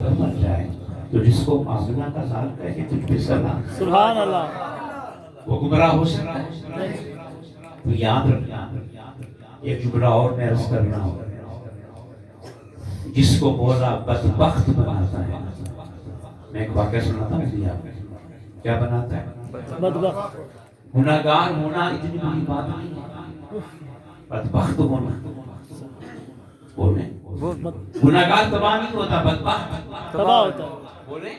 کر مر جائے تو جس کو معاملہ کا ذال کہے تجھ پہ سلام، سبحان اللہ، وہ گمراہ ہو سکتا ہے؟ تو یاد رکھنا، ایک جملہ اور میں عرض کرنا ہوں، جس کو مولا بدبخت بناتا ہے، میں ایک واقعہ سناتا ہوں آپ، کیا بناتا ہے؟ بدبخت، گناہگار ہونا اتنی بڑی بات نہیں ہے، بدبخت ہونا بولیں، گناہگار تباہ نہیں ہوتا، بدبخت تباہ ہوتا ہے، بولیں،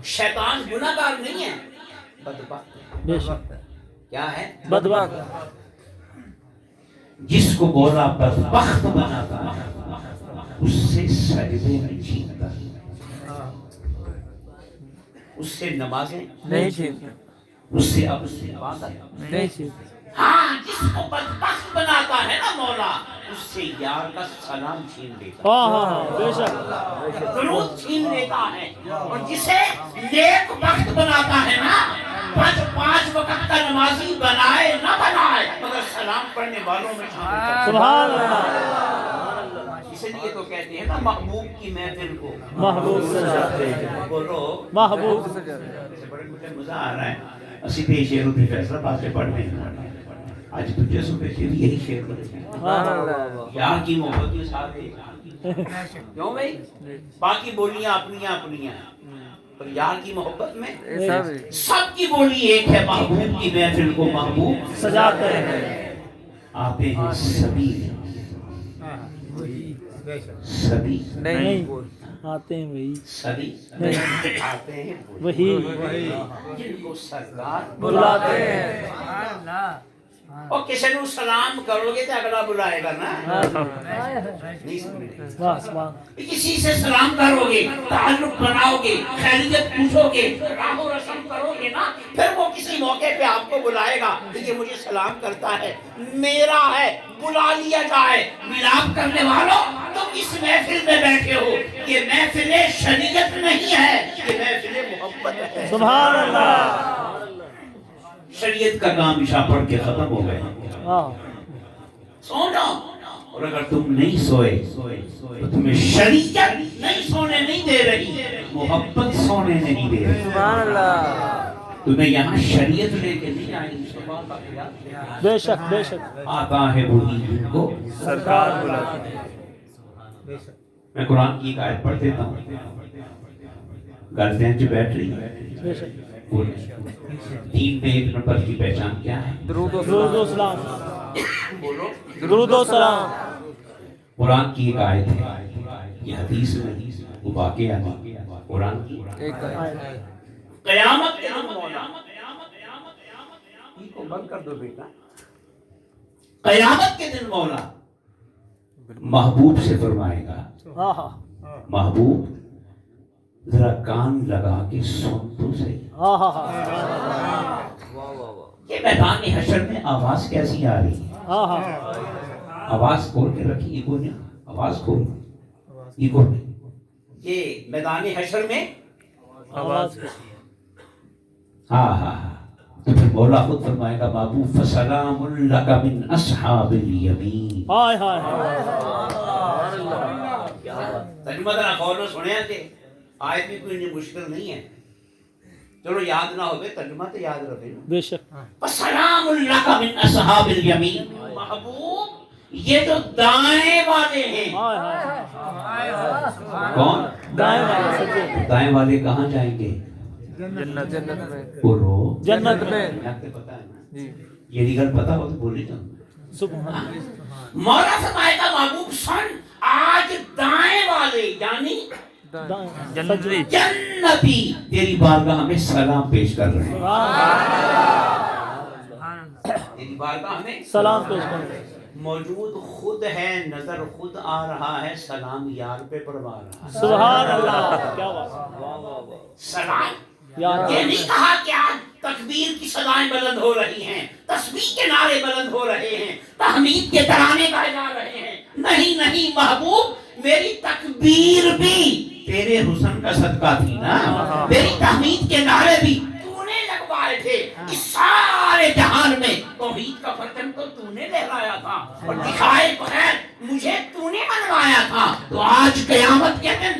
شیطان گناہگار نہیں ہے، بدبخت بے شک کیا ہے؟ بدبخت، جس کو مولا بدبخت بناتا ہے اس سے سجدے نہیں چھینتا، اس سے نمازیں نہیں چھینتا، اس سے اب اس سے عبادت نہیں چھینتا، ہاں، جس کو بدبخت بناتا ہے نا مولا، اس سے یار کا سلام چھین لیتا ہاں ہاں ہاں، بے شک، ہے، درود چھین لیتا ہے، اور جسے نیک بخت بناتا ہے نا، پانچ وقت کا نمازی بنائے نہ بنائے مگر سلام پڑھنے والوں میں شامل کرتا ہے۔ سبحان اللہ، اس لیے تو کہتے ہیں نا محبوب کی محفل کو محبوب سے جاتے ہیں، بولو، محبوب سے جاتے ہیں، بڑے مجھے مزہ آ رہا ہے، اسی پہ شعر و فیصلہ باتیں پڑھنے ہیں، آج تجھے صبح سے بھی یہی شعر پڑھتے ہیں، یار کی محبت کے ساتھ کیوں بھائی؟ باقی بولیاں اپنیاں پر یار کی محبت میں سب کی بولی ایک ہے، محبوب کی محفل کو محبوب سجاتے ہیں، آتے ہیں سبھی نہیں آتے ہیں وہی، سبھی نہیں آتے ہیں وہی جن کو سرکار بلاتے ہیں، اور کسی نے سلام کرو گے تو اگلا بلائے گا نا، نہیں سمجھ بس بس، کسی سے سلام کرو گے، تعلق بناؤ گے، خیریت پوچھو گے، راہ و رسم کرو گے نا، پھر وہ کسی موقع پہ آپ کو بلائے گا کہ یہ مجھے سلام کرتا ہے، میرا ہے، بلا لیا جائے۔ ملاپ کرنے والوں تم اس محفل میں بیٹھے ہو، یہ محفل شریعت نہیں ہے، یہ محفل محبت ہے۔ سبحان اللہ، شریعت کا کام عشاء پڑھ کے ختم ہو گئے، ہاں، سو جاؤ، اور اگر تم نہیں سوئے تو تمہیں شریعت نہیں سونے نہیں دے رہی، محبت سونے نہیں دے رہی، سبحان اللہ، تمہیں یہاں شریعت لے کے نہیں آئی، مصطفیٰ کا خیال بے شک بے شک، آتا ہے وہی جن کو سرکار بلاتے ہیں، میں قرآن کی ایک آیت پڑھ دیتا ہوں، گردین جو بیٹھ رہی ہے، بے شک، تین پہ ایک نمبر کی پہچان کیا ہے؟ درود و سلام، بولو، درود و سلام، قرآن کی ایک آیت ہے، یہ حدیث نہیں، وہ واقعہ نہیں، قرآن کی قیامت کے دن مولا، کو بند کر دو بیٹا، قیامت کے دن مولا محبوب سے فرمائے گا، ہاں ہاں، محبوب ذرا کان لگا کے سن تو صحیح، ہاں ہاں ہاں، یہ میدان حشر میں آواز کیسی آ رہی ہے؟ ہاں ہاں، آواز کھول کے رکھی، ایگو نے آواز کھول، ایگو نے، یہ میدان حشر میں آواز، ہاں ہاں ہاں، تو پھر مولا خود فرمائے گا محبوب فسلام لک من اصحاب الیمین، ہائے ہائے ہائے، ترجمہ ذرا غور سے سنیں کہ آیت بھی کوئی مشکل نہیں ہے، چلو یاد نہ ہوگے ترجمہ تو یاد رکھیں، بے شک، فسلام لک من اصحاب الیمین، محبوب یہ جو دائیں والے ہیں، ہائے ہائے، کون؟ دائیں والے سجے، دائیں والے کہاں جائیں گے؟ جنت میں، بولو، جنت میں، آپ کو پتا ہے نا، یہ ریگل پتا ہو تو بولی جاؤں، سبحان، مولا فرمائے گا محبوب سن، آج دائیں والے یعنی جنتی، جنتی تیری بارگاہ میں سلام پیش کر رہے ہیں، تیری بارگاہ میں سلام پیش کریں، موجود خود ہے، نظر خود آ رہا ہے، سلام یار پہ پڑوا رہا ہے، سبحان اللہ، کیا بات، سلام یار، یہ نہیں کہا کہ آج تکبیر کی صدائیں بلند ہو رہی ہیں، تسبیح کے نعرے بلند ہو رہے ہیں، تحمید کے ترانے گائے جا رہے ہیں، نہیں محبوب میری تکبیر بھی تیرے حسن کا صدقہ تھی نا، میری تحمید کے نعرے بھی تو نے لگوائے تھے، اس سارے جہان میں توحید کا پرچم تو نے لہرایا تھا، اور دکھائے بغیر مجھے تو نے منوایا تھا، تو آج قیامت کے دن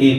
1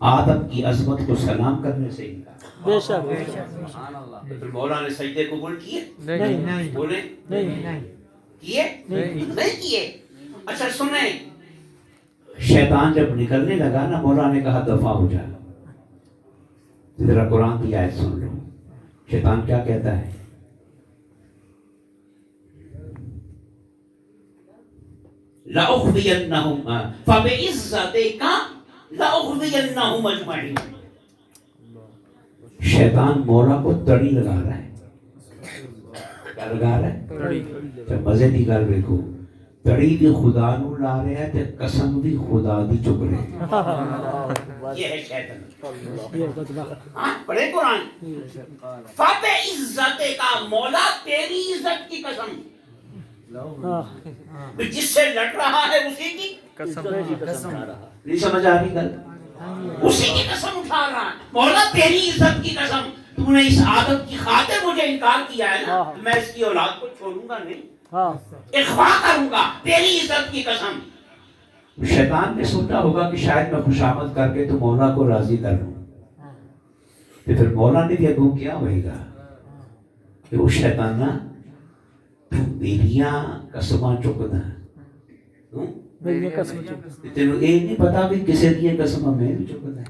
آدم کی عظمت کو سلام کرنے سے انکار. بے شک پھر مولا نے سجدے قبول کیے؟ نہیں بولیں نہیں کیے؟ نہیں کیے. اچھا سنیں، شیطان جب نکلنے لگا نا، مولا نے کہا دفع ہو جا. ذرا قرآن کی آیت سن لو، شیطان کیا کہتا ہے؟ لَأُغْوِيَنَّهُمْ فَبِعِزَّتِكَ لَأُغْوِيَنَّهُمْ أَجْمَعِينَ. شیطان مولا کو تڑی لگا رہا ہے. کیا لگا رہا ہے؟ جب مزے کی گل دیکھو، تڑی بھی خدا نو لا رہا ہے تے قسم بھی خدا دی چک رہے ہیں. یہ ہے شیطان. ہاں پڑھے قرآن. فَبِعِزَّتِكَ مولا تیری عزت کی قسم. جس سے لڑ رہا ہے اسی کی قسم. نہیں سمجھ آ رہی گل؟ اسی کی قسم اٹھا رہا ہے. مولا تیری عزت کی قسم، تو نے اس عادت کی خاطر مجھے انکار کیا ہے نا، میں اس کی اولاد کو چھوڑوں گا نہیں، اخوا کروں گا، تیری عزت کی قسم. شیطان نے سوچا ہوگا کہ شاید میں خوشامد کر کے تو مولا کو راضی کر لوں. پھر مولا نے بھی اگوں کیا ہوئے گا کہ وہ شیطانہ میریاں قسماں چکنا. تینوں یہ نہیں پتا بھی کسے دیے قسماں میں بھی چکنا ہے.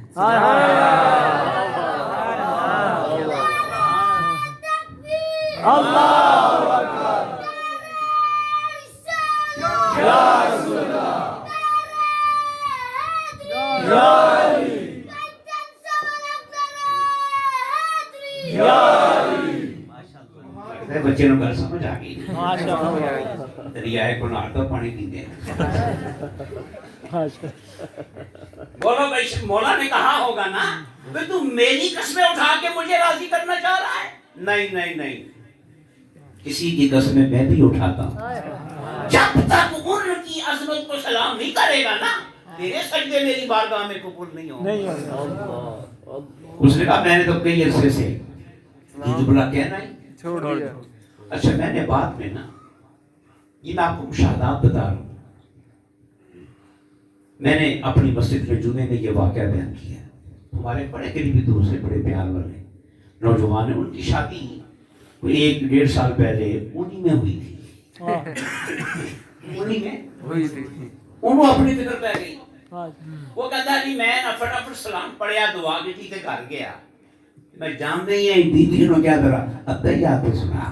بچے نو گل سمجھ آ گئی. دریائے گناہ تو پانی پیندے. بولو بھائی، مولا نے کہا ہوگا نا کہ تو میری قسمیں اٹھا کے مجھے راضی کرنا چاہ رہا ہے. نہیں نہیں نہیں، کسی کی قسمیں میں بھی اٹھاتا ہوں. جب تک ان کی عظمت کو سلام نہیں کرے گا نا، تیرے سجدے میری بارگاہ میں قبول نہیں ہوں. اس نے کہا میں نے تو کئی عرصے سے یہ جملہ کہنا ہی چھوڑ دیا. اچھا میں نے بعد میں نا، یہ میں آپ کو مشاہدات بتا رہا ہوں. میں نے اپنی مسجد میں جمعے میں یہ واقعہ بیان کیا. ہمارے بڑے قریبی دوست سے بڑے پیار والے نوجوان ہیں، ان کی شادی کوئی 1-1.5 سال پہلے انہی میں ہوئی تھی. انہی میں ہوئی تھی. انہوں اپنی فکر پہ گئی. وہ کہتا جی میں نا فٹافٹ سلام پڑھیا، دعا کی تھی گھر گیا. میں جان نہیں ہے بیوی نے کیا کرا، اتحیات سنا.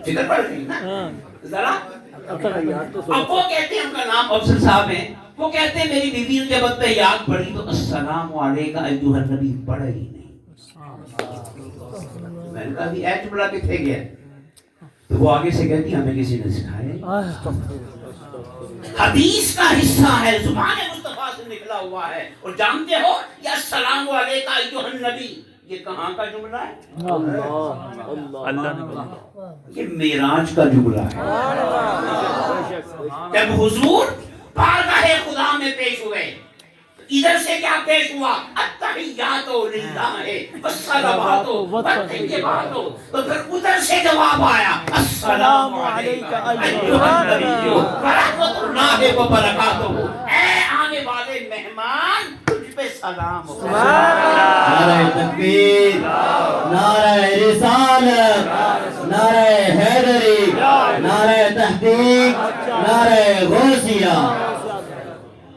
فکر پڑ گئی نا ذرا. اب وہ کہتے ہیں، ان کا نام افضل صاحب ہے، وہ کہتے ہیں میری بیوی نے جب اتحیات پڑھی تو السلام علیکہ ایھا النبی پڑھا ہی نہیں. میں نے کہا بھی اے جملہ کتنے گیا؟ تو وہ آگے سے کہتی ہمیں کسی نے سکھایا. حدیث کا حصہ ہے، زبان مصطفیٰ سے نکلا ہوا ہے. اور جانتے ہو یہ السلام علیکہ ایھا النبی یہ کہاں کا جملہ ہے؟ اللہ نے یہ معراج کا جملہ ہے. جب حضور بارگاہ خدا میں پیش ہوئے، ادھر سے کیا پیش ہوا؟ التحیات للہ والصلوات والطیبات. تو پھر ادھر سے جواب آیا السلام علیکہ ایھا النبی ورحمۃ اللہ وبرکاتہ. اے آنے والے مہمان، تجھ پہ سلام ہو. نعرہ تکبیر، نعرہ رسالت، نعرہ حیدری، نعرہ تحقیق، نعرہ غوثیہ.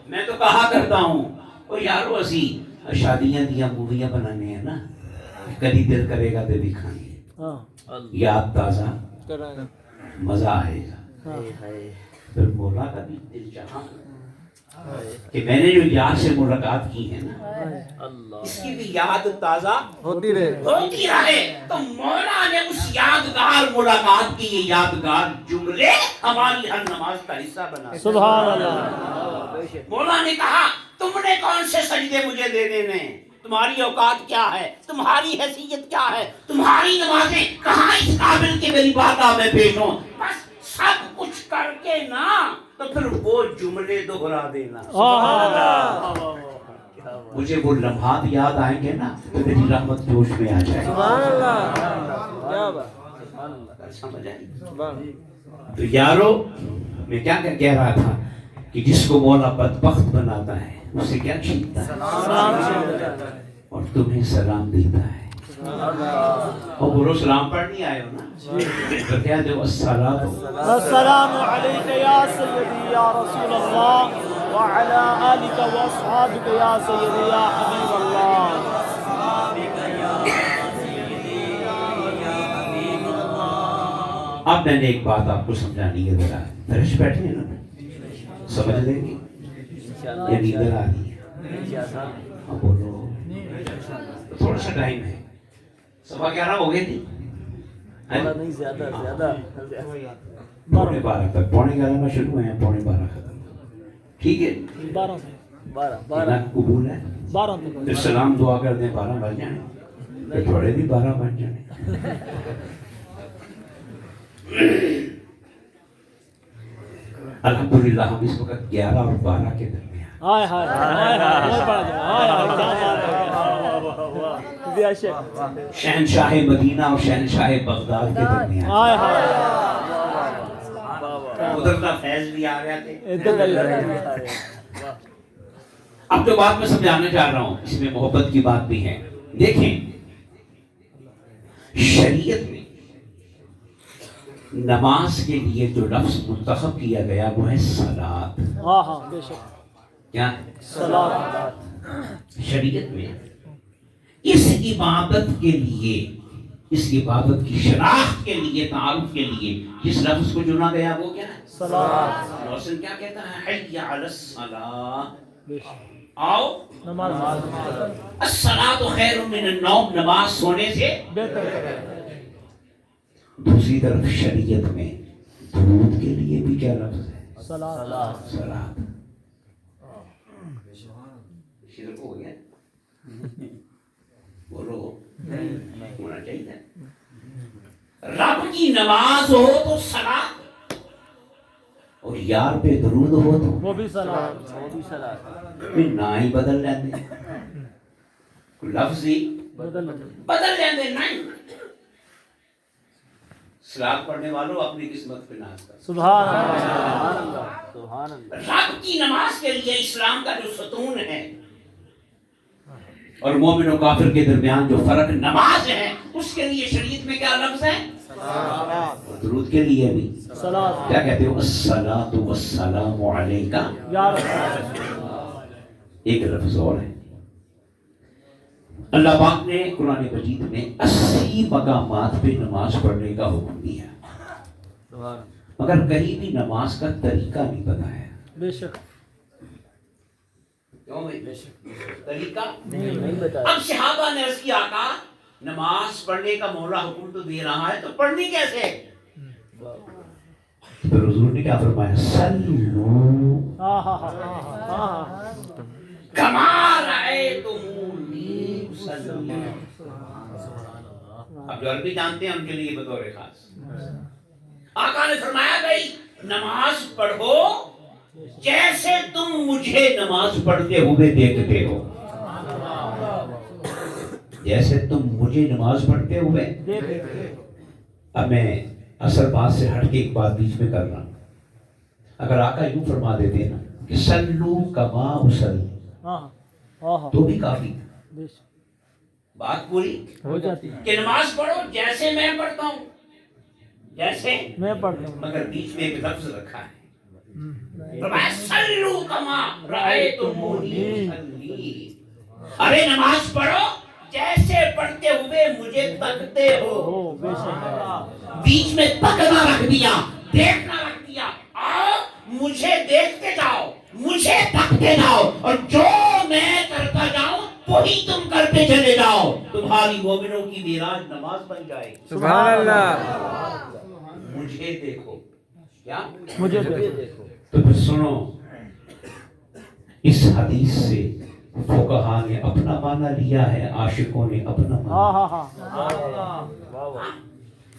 میں تو کہا کرتا ہوں او یارو اسی شادیاں دیا موویاں بنانے ہیں نا، کبھی دل کرے گا تو بھی کھائیں گے، یاد تازہ مزہ آئے گا. پھر مولا کا بھی دل چاہا کہ میں نے جو یاد سے ملاقات کی ہے نا، اس کی بھی یاد تازہ ہوتی رہے. تو مولا نے اس یادگار ملاقات کی یہ یادگار جملے ہماری ہر نماز کا حصہ بنا. سبحان اللہ. مولا نے کہا تم نے کون سے سجدے مجھے دے دینے، تمہاری اوقات کیا ہے، تمہاری حیثیت کیا ہے، تمہاری نمازیں کہاں اس قابل کے میری بارگاہ میں پیش ہوں. بس سب کچھ کر کے نا تو پھر وہ جملے دوہرا دینا. مجھے وہ لمحات یاد آئیں گے نا تو میری رحمت جوش میں آ جائے. سمجھ آئی؟ تو یارو میں کیا کہہ رہا تھا کہ جس کو مولا بدبخت بناتا ہے اسے کیا چھینتا ہے؟ سلام سے اور تمہیں سلام دیتا ہے. اور بولو سلام پڑھنے آئے ہو نا تو کہہ دو السلام علیک یا سیدی یا رسول اللہ وعلی آلک و اصحابک یا سیدی یا حبیب اللہ. اب میں نے ایک بات آپ کو سمجھانی ہے. ذرا فرش بیٹھے ہیں نا, سمجھ لیں گے یہ نیندر آ رہی ہے. اب بولو تھوڑا سا ٹائم ہے, 11:15 ہو گئے تھی نہیں زیادہ زیادہ 12:15 تک, 11:15 میں شروع ہیں, 12:15 ختم. ٹھیک ہے 12 اللہ قبول ہے. 12 پھر سلام دعا کر دیں 12 بج جائیں, پھر تھوڑے بھی 12 بج جائیں. الحمدللہ ہم اس وقت 11 اور 12 کے درمیان ہائے ہائے ہائے ہائے شہنشاہ مدینہ اور شہنشاہ بغداد کے درمیان ہائے ہائے ادھر کا فیض بھی آ گیا تھے. اب جو بات میں سمجھانا چاہ رہا ہوں اس میں محبت کی بات بھی ہے. دیکھیں شریعت میں نماز کے لیے جو لفظ منتخب کیا گیا وہ ہے صلاۃ. ہاں ہاں بے شک کیا صلاۃ. شریعت میں اس عبادت کے لیے, اس عبادت کی شناخت کے لیے, تعارف کے لیے جس لفظ کو چنا گیا وہ کیا ہے؟ صلاۃ. روشن کیا کہتا ہے؟ حی علی الصلاۃ, بے شک آؤ نماز الصلاۃ خیر من النوم, نماز سونے سے بہتر ہے. دوسری طرف شریعت میں درود کے لیے بھی کیا لفظ ہے؟ صلاۃ. صلاۃ. شرک ہو گیا, بولو ہونا چاہیے. رب کی نماز ہو تو صلاۃ, اور یار پہ درود ہو تو وہ بھی صلاۃ. وہ بھی صلاۃ نہ ہی بدل لیندے, لفظ ہی بدل لیندے. نہیں, صلاۃ پڑھنے والوں اپنی قسمت پہ ناز کر. سبحان اللہ سبحان اللہ. رب کی نماز کے لیے اسلام کا جو ستون ہے اور مومن و کافر کے درمیان جو فرق نماز ہے, اس کے لیے شریعت میں کیا لفظ ہے؟ اور درود کے لیے بھی صلاۃ. کیا کہتے ہو؟ الصلاۃ والسلام علیکہ یا رسول اللہ. ایک لفظ اور ہے. اللہ پاک نے قرآن مجید میں 80 مقامات پہ نماز پڑھنے کا حکم دیا, مگر کہیں بھی نماز کا طریقہ نہیں بتایا. بے شک کیوں بھائی؟ طریقہ نہیں بتایا. اب صحابہ نے عرض کیا, آقا نماز پڑھنے کا مولا حکم تو دے رہا ہے, تو پڑھنی کیسے؟ پھر حضور نے کیا فرمایا؟ سلو ہاں ہاں ہاں کما رأیتمونی اصلی. اب جو عربی جانتے ہیں ان کے لیے بطور خاص آقا نے فرمایا بھائی نماز پڑھو جیسے تم مجھے نماز پڑھتے ہوئے دیکھتے ہو. جیسے تم مجھے نماز پڑھتے ہوئے. اب میں اصل بات سے ہٹ کے ایک بات بیچ میں کر رہا ہوں. اگر آقا یوں فرما دیتے ہیں نا کہ سلو کما اصلی تو بھی کافی تھا, بات پوری ہو جاتی کہ نماز پڑھو جیسے میں پڑھتا ہوں, جیسے میں پڑھتا ہوں. مگر بیچ میں ایک لفظ رکھا ہے, فرمایا سلو کما رأیتمونی اصلی. ارے نماز پڑھو جیسے پڑھتے ہوئے مجھے تکتے ہو. بے شک بیچ میں تکنا رکھ دیا, دیکھنا رکھ دیا. آؤ مجھے دیکھتے جاؤ, مجھے تکتے جاؤ, اور جو میں کرتا جاؤں وہی تم کرتے چلے جاؤ. تمہاری مومنوں کی معراج نماز بن جائے. سبحان اللہ. مجھے دیکھو. کیا مجھے دیکھو. تو پھر سنو, اس حدیث سے فقہا نے اپنا معنی لیا ہے, عاشقوں نے اپنا ہاں معنی. ہاں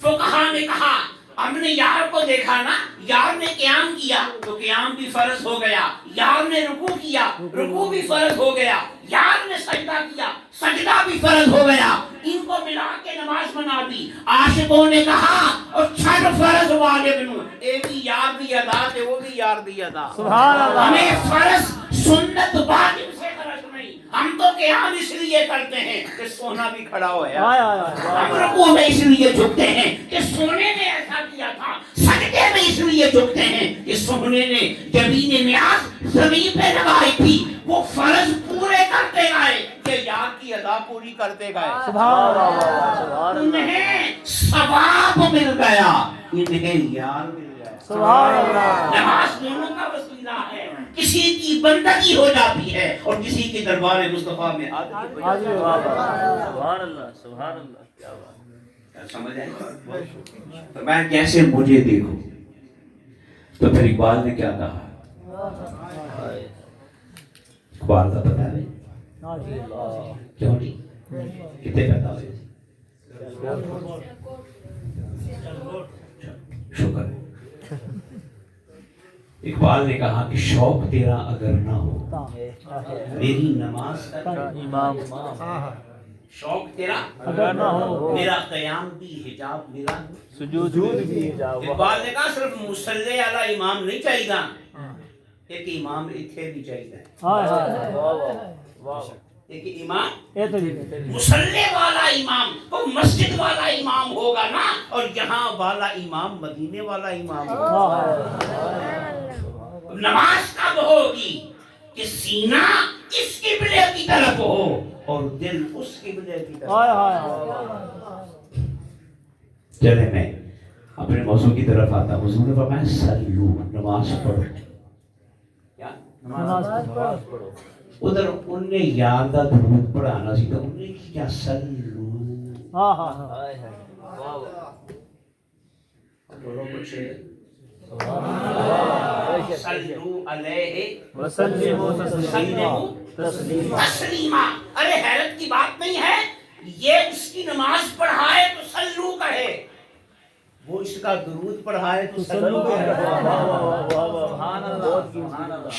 فقہا نے کہا ہم نے یار کو دیکھا نا, یار نے قیام کیا تو قیام بھی فرض ہو گیا, یار نے رکوع کیا رکوع بھی فرض ہو گیا, یار نے سجدہ کیا سجدہ بھی فرض ہو گیا. ان کو ملا کے نماز بنا دی. عاشقوں نے کہا اور چھٹ فرض والے بنو, اے بھی یار بھی ادا تے وہ بھی تیار دیا تھا. سبحان اللہ. ہمیں فرض سنت واجب سے غرض نہیں. ہم تو قیام اس لیے کرتے ہیں کہ سونا بھی کھڑا ہو آئے ہے. آئے ہم رکوع میں اس لیے جھکتے ہیں کہ سونے نے ایسا کیا تھا. سجدے میں اس لیے جھکتے ہیں کہ سونے نے جبین نیاز زمین پہ لگائی تھی. وہ فرض پورے کرتے گئے کہ یاد کی ادا پوری کرتے گئے. سبحان اللہ. سبحان اللہ. انہیں ثواب مل گیا, انہیں یار مل گیا. سبحان اللہ. نماز دونوں کا وسیلہ ہے. کسی کی بندگی ہو جاتی ہے اور کسی کے دربار مصطفیٰ میں حاضر ہو. سبحان اللہ سبحان اللہ. کیا بات ہے. سمجھ آئے. تو میں کیسے مجھے دیکھو. تو پھر اقبال نے کیا کہا. اقبال کا پتہ ہے کیوں نہیں کتنے پیدا ہوئے. شکر ہے. اقبال نے کہا کہ شوق تیرا اگر نہ ہو میری نماز کا امام شوق تیرا اگر نہ ہو میرا قیام بھی حجاب میرا سجود بھی اقبال نے کہا صرف مصلی والا امام نہیں چاہیے, ایک امام اتھے بھی چاہیے. ایک امام مصلی والا امام, وہ مسجد والا امام ہوگا نا, اور یہاں والا امام مدینے والا امام ہوگا. نماز کب ہوگی کہ سینہ اس قبلے کی طرف ہو اور دل اس قبلے کی طرف. چلے میں اپنے موضوع کی طرف آتا ہوں. حضور نے فرمایا صلو, نماز پڑھو. کیا نماز پڑھو. ادھر ان نے یار دا درود پڑھانا سی تو انہوں نے کیا صلو. بولو کچھ صلو علیہ وسلموا تسلیما. ارے حیرت کی بات نہیں ہے, یہ اس کی نماز پڑھائے تو صلو کہے, وہ اس کا درود پڑھائے تو صلو کہے.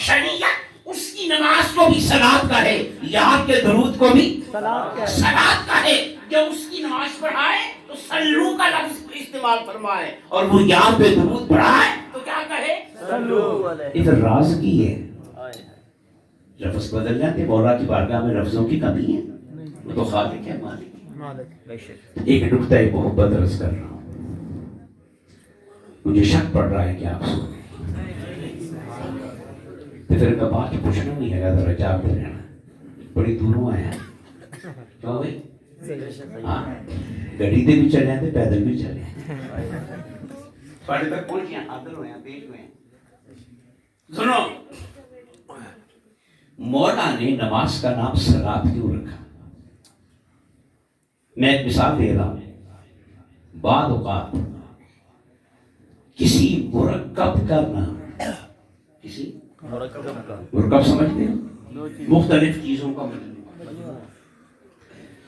شریعت اس کی نماز کو بھی صلاۃ کہے, یاد کے درود کو بھی صلاۃ کہے. جو اس کی نماز پڑھائے تو صلو کا لفظ استعمال فرمائے, اور وہ یاد پہ درود پڑھائے تو کیا کہے صلو. ادھر راز کی ہے, لفظ بدل جاتے. مولا کی بارگاہ میں لفظوں کی کمی ہے, وہ تو خالق ہے مالک. ایک نقطہ محبت عرض کر رہا ہوں, مجھے شک پڑ رہا ہے کہ آپ سنیں تو پھر میں بات پوچھنا نہیں ہے, ذرا جاگتے رہنا. بڑی دوروں آئے ہیں کیوں بھائی. ہاں گاڑی سے بھی چلے ہیں پیدل بھی چلے ہیں, تھوڑے تک پہنچے ہیں, حاضر ہوئے ہیں, پیش ہوئے ہیں. سنو, مولا نے نماز کا نام صلاۃ کیوں رکھا. میں ایک مثال دے رہا ہوں. بعض اوقات کسی مرکب کا نام, کسی مرکب سمجھتے ہیں مختلف چیزوں کا مطلب,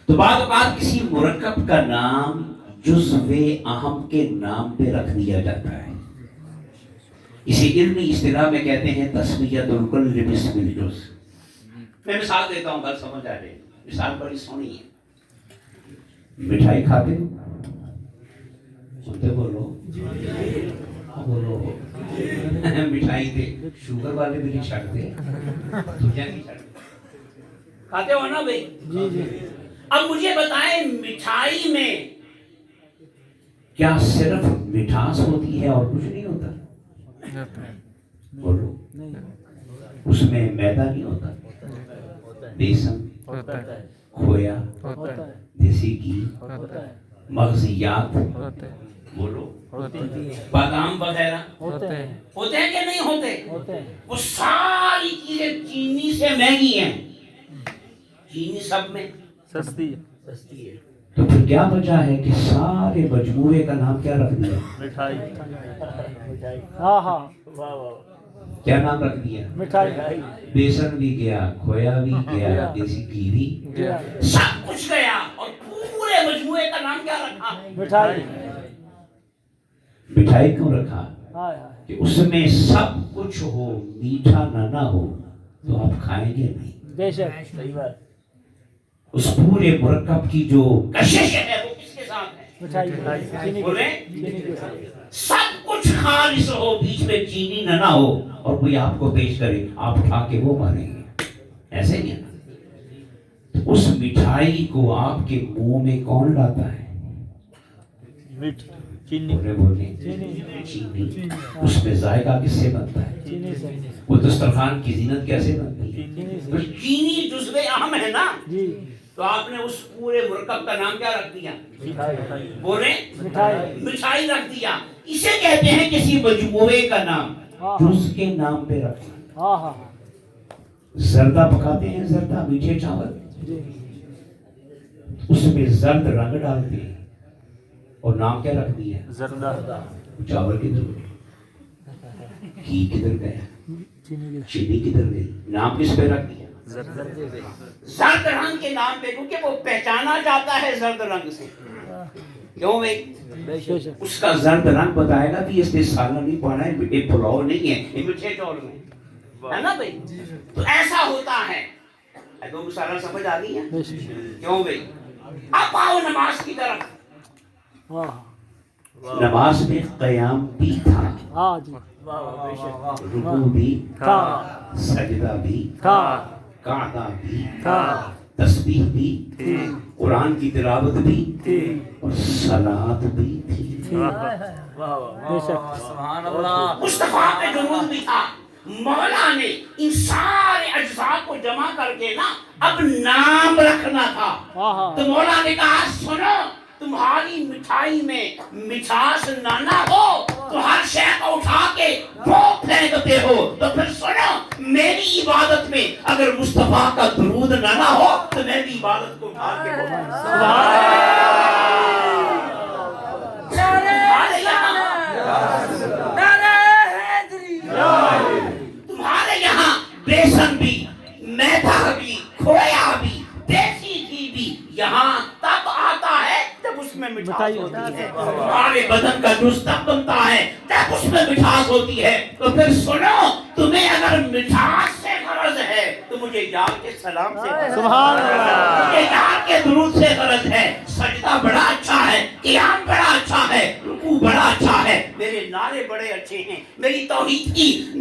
تو بعض اوقات کسی مرکب کا نام جزو اہم کے نام پہ رکھ دیا جاتا ہے. اسی علمی اصطلاح میں کہتے ہیں تسمیۃ الکل باسم الجزء. میں مثال دیتا ہوں, بات سمجھ آ جائے. مثال بڑی سونی ہے. مٹھائی کھاتے ہو, سنتے بولو بولو. مٹھائی دے شوگر والے بھی نہیں چھڑتے, کھاتے ہو نا بھائی. اب مجھے بتائیں مٹھائی میں کیا صرف مٹھاس ہوتی ہے اور کچھ نہیں ہوتا؟ بولو. اس میں میدا نہیں ہوتا, بیسن, کھویا, دیسی گھی, مغزیات, بولو, بادام وغیرہ ہوتے ہیں کہ نہیں ہوتے؟ وہ ساری چیزیں چینی سے مہنگی ہیں. چینی سب میں سستی ہے. تو پھر کیا وجہ ہے کہ سارے مجموعے کا نام کیا رکھ دیا؟ مٹھائی. کیا نام رکھ دیا؟ مٹھائی. بیسن بھی گیا, کھویا بھی گیا, دیسی گھی بھی, سب کچھ گیا, اور پورے مجموعے کا نام کیا رکھا؟ مٹھائی. مٹھائی کیوں رکھا؟ کہ اس میں سب کچھ ہو, میٹھا نہ ہو تو آپ کھائیں گے نہیں. بے شک. صحیح بات. اس پورے مرکب کی جو کشش ہے وہ کس کے ساتھ ہے؟ مٹھائی. بولیں, سب کچھ خالص ہو، بیچ میں چینی نہ ہو، اور کوئی آپ کو پیش کرے، آپ اٹھا کے وہ مانیں گے؟ ایسے نہیں ہے نا۔ تو اس مٹھائی کو آپ کے منہ میں کون لاتا ہے؟ میٹھ چینی بولے چینی۔ اس میں ذائقہ کس سے بنتا ہے؟ چینی سے وہ دسترخوان کی زینت کیسے بنتی ہے؟ چینی تو سے چینی جزو اہم ہے نا، جی تو آپ نے اس پورے مرکب کا نام کیا رکھ دیا؟ مٹھائی بولے مٹھائی مٹھائی رکھ دیا۔ اسے کہتے ہیں کسی مجموعے کا نام جز کے نام پہ رکھنا۔ ہاں ہاں زردہ پکاتے ہیں، زردہ میٹھے چاول، جی اس میں زرد رنگ ڈالتے ہیں اور نام کیا رکھ دیا؟ زردہ چاول کدھر گیا؟ گھی کدھر گیا؟ چینی چینی کدھر گئی؟ نام کس پہ رکھ دیا؟ زرد رنگ کے نام پہ، کیونکہ وہ پہچانا جاتا ہے زرد رنگ سے۔ کیوں بھائی؟ اس کا زرد رنگ بتائے گا کہ اس نے سالن نہیں پڑا ہے، یہ پلاؤ نہیں ہے، یہ میٹھے چاول میں ہے نا بھائی۔ تو ایسا ہوتا ہے۔ دو مثالیں سمجھ آ گئی ہیں؟ کیوں بھائی؟ اب آؤ نماز کی طرف۔ نماز میں قیام بھی تھا، ہاں جی رکوع بھی تھا سجدہ بھی تھا قعدہ بھی تھا تسبیح بھی قرآن کی تلاوت بھی اور صلاۃ بھی تھی۔ بے شک مصطفیٰ پہ درود بھی تھا۔ مولا نے ان سارے اجزاء کو جمع کر کے نا اب نام رکھنا تھا۔ تو مولا نے کہا سنو، تمہاری مٹھائی میں مٹھاس نہ ہو تو ہر شے کو اٹھا کے وہ پھینکتے ہو، تو پھر سنو میری عبادت میں اگر مصطفیٰ کا درود نہ ہو تو میں بھی عبادت کو اٹھا کے تمہارے یہاں بیسن بھی، میدا بھی، کھویا بھی، دیسی گھی بھی یہاں تب آتا ہے جب اس میں مٹھاس ہوتی ہے۔ تمہارے بدن کا جوس تب بنتا ہے جب اس میں مٹھاس ہوتی ہے۔ تو پھر سنو، تمہیں اگر مٹھاس سے غرض ہے تو مجھے یار کے سلام سے، سبحان اللہ، مجھے یار کے درود سے غرض ہے۔ سجدہ بڑا اچھا ہے، قیام بڑا اچھا ہے، رکوع بڑا اچھا ہے، میرے نعرے بڑے اچھے ہیں، میری توحید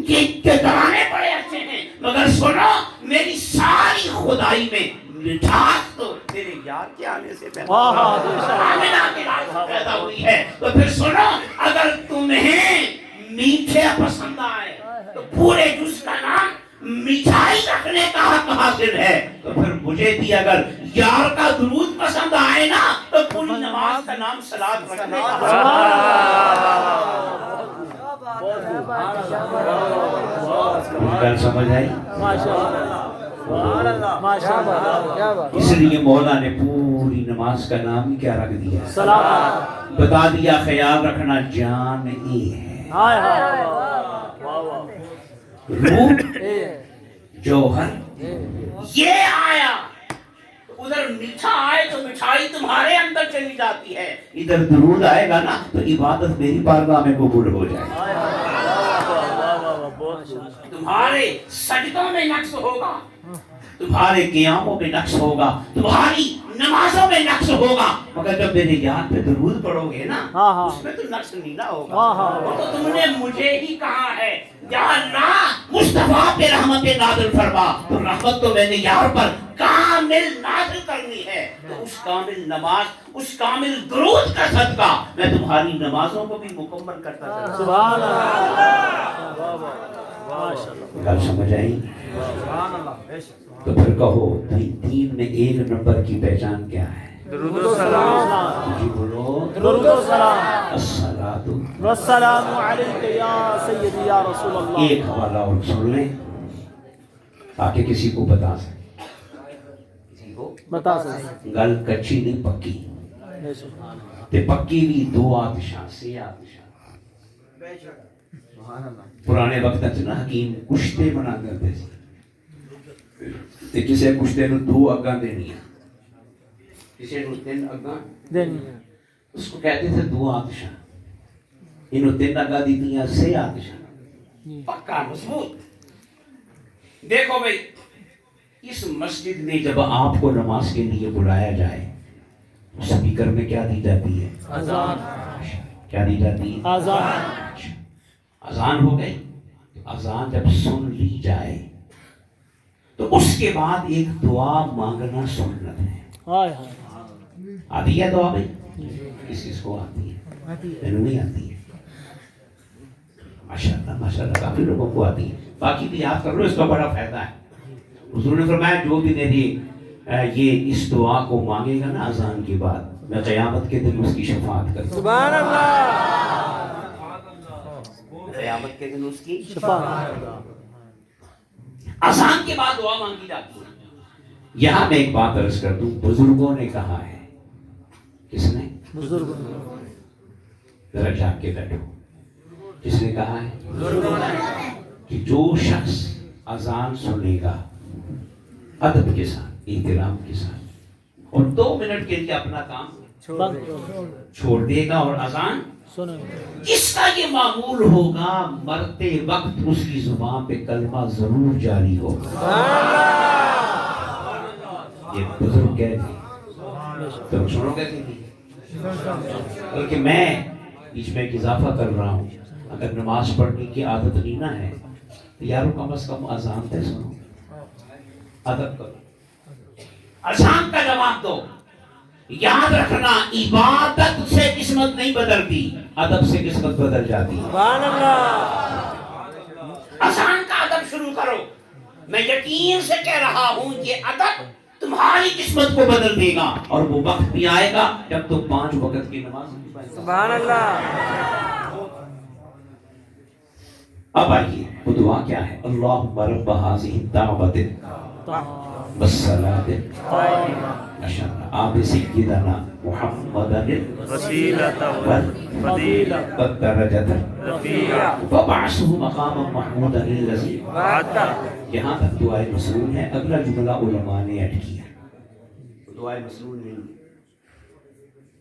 کے ترانے بڑے اچھے ہیں، مگر سنو میری ساری خدائی میں مٹھاس تو میرے یار کے آنے سے آمنہ کے رات سے پیدا ہوئی ہے۔ تو پھر سنو، اگر تمہیں میٹھے پسند آئے تو پورے جز کا نام مٹھائی رکھنے کا حق حاصل ہے، تو پھر مجھے بھی اگر یار کا درود پسند آئے نا تو پوری نماز کا نام صلاۃ رکھنے کا حق۔ سمجھ آئی؟ اس لیے مولا نے پوری نماز کا نام ہی کیا رکھ دیا؟ بتا دیا خیال رکھنا جان یہ ہے، روح جوہر یہ آیا، ادھر میٹھا آئے تو مٹھائی تمہارے اندر چلی جاتی ہے، ادھر درود آئے گا نا تو عبادت میری بارگاہ میں قبول ہو جائے۔ تمہارے سجدوں میں نقص ہوگا، تمہارے قیاموں میں نقص ہوگا، تمہاری نمازوں میں نقص ہوگا، مگر جب میرے یار پہ درود پڑھو گے نا اس میں تو نقص نہیں نہ ہوگا۔ وہ تو تم نے مجھے ہی کہا ہے یا اللہ مصطفیٰ پہ رحمت نازل فرما، تو رحمت تو میں نے یار پر کامل نازل کرنی ہے۔ تو اس کامل نماز، اس کامل درود کا صدقہ میں تمہاری نمازوں کو بھی مکمل کرتا چلا۔ سبحان اللہ، گل سمجھ آئی؟ تو پھر کہو دین میں ایک نمبر کی پہچان کیا ہے؟ درود و سلام، جی بولو، درود و سلام، الصلاۃ والسلام علیک یا سیدی یا رسول اللہ۔ ایک حوالہ اور سن لیں تاکہ کسی کو بتا سکے، کسی کو بتا سکتے گل کچی نہیں پکی، تے پکی بھی دو آتشاں سے آتشاں۔ پرانے وقت نہ حکیم کشتے بنا کرتے تھے، تے کسے کشتے نو دو اگاں دینیاں، کسے نو تین اگاں دینی، اس کو کہتے تھے دو آتشاں، انہوں تین اگاں دیتیاں سے آتشاں، پکا مضبوط۔ دیکھو بھئی اس مسجد میں جب آپ کو نماز کے لیے بلایا جائے سپیکر میں کیا دی جاتی ہے؟ اذان، کیا دی جاتی ہے؟ اذان، اذان ہو گئی، اذان جب سن لی جائے تو اس کے بعد ایک دعا مانگنا سنت ہے. ہائے ہائے آتی ہے دعا بھائی؟ کس کو آتی ہے؟ میں نہیں آتی ہے. ماشاءاللہ کافی لوگوں کو آتی ہے. باقی بھی یاد کر لو، اس کا بڑا فائدہ ہے. حضور نے فرمایا جو بھی میری یہ اس دعا کو مانگے گا نا اذان کے بعد، میں قیامت کے دن اس کی شفاعت کروں. سبحان اللہ. قیامت کے دن اس کی شفاعت. اذان کے بعد دعا مانگی جاتی ہے. یہاں میں ایک بات عرض کر دوں، بزرگوں نے کہا ہے. کس نے؟ بزرگ. ذرا جاگ کے بیٹھو. کس نے کہا ہے؟ کہ جو شخص اذان سنے گا ادب کے ساتھ، احترام کے ساتھ، اور 2 منٹ کے لیے اپنا کام چھوڑ دے گا اور اذان سنیں. جس کا یہ معمول ہوگا، مرتے وقت اس کی زبان پہ کلمہ ضرور جاری ہوگا. یہ بزرگ کہہ دیں تو سنو گے کہ نہیں؟ بلکہ میں بیچ میں ایک اضافہ کر رہا ہوں، اگر نماز پڑھنے کی عادت نہیں نہ ہے تو یارو کم از کم اذان تے سنو، ادب کرو. اذان کا جواب دو. یاد رکھنا، عبادت سے قسمت نہیں بدلتی، ادب سے قسمت بدل جاتی ہے. سبحان اللہ. اذان کا ادب شروع کرو. میں یقین سے کہہ رہا ہوں کہ ادب تمہاری قسمت کو بدل دے گا، اور وہ وقت بھی آئے گا جب تم 5 وقت کی نماز نہیں پڑھو. سبحان اللہ. اب آئیے وہ دعا کیا ہے؟ اللہم رب هذه الدعوة والصلاة ماشاءاللہ آب سیدنا محمد وسیلة والفضیلة والدرجة رفیعہ وبعثه مقاما محمودا الذی. وعدہ. یہاں تک دعائے مسنون ہے. اگلا جملہ علماء نے ایڈ کیا. دعائے مسنون نہیں.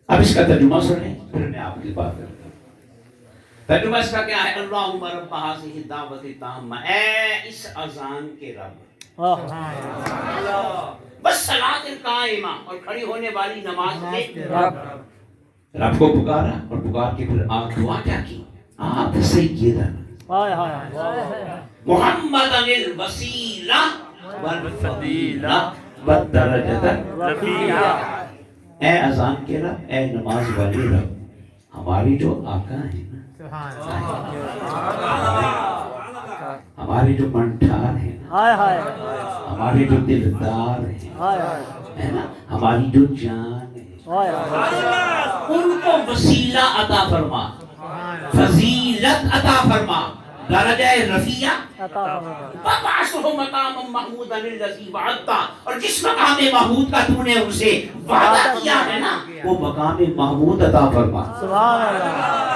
اب اس کا ترجمہ سنیں، پھر میں آپ کی بات کرتا ہوں. ترجمہ اس کا کیا ہے؟ اللہم رب هذه الدعوة التامة، اے اس اذان کے رب، بس صلاۃ القائمہ، اور کھڑی ہونے والی نماز کے رب کو پکارا، اور پکار کے پھر آپ دعا کیا کی؟ آپ سیدنا ہائے ہائے. محمد الوسیلہ والفضیلہ والدرجۃ رفیعہ. اے اذان کے رب، اے نماز والے رب، ہماری جو آقا ہیں نا، ہمارے جو منٹھار ہیں نا، ہائے ہائے. ہمارے جو دلدار ہیں، ہائے ہائے. ہے نا، ہماری جو جان ہے، ہائے ہائے. ان کو وسیلہ عطا فرما، فضیلت عطا فرما، درجہ رفیع عطا فرما. وَبَعْثُهُ مَقَامًا مَحْمُودًا الَّذِي وَعَدتَّ، اور جس مقام محمود کا تو نے اسے وعدہ کیا ہے نا، وہ مقام محمود عطا فرما. سبحان اللہ.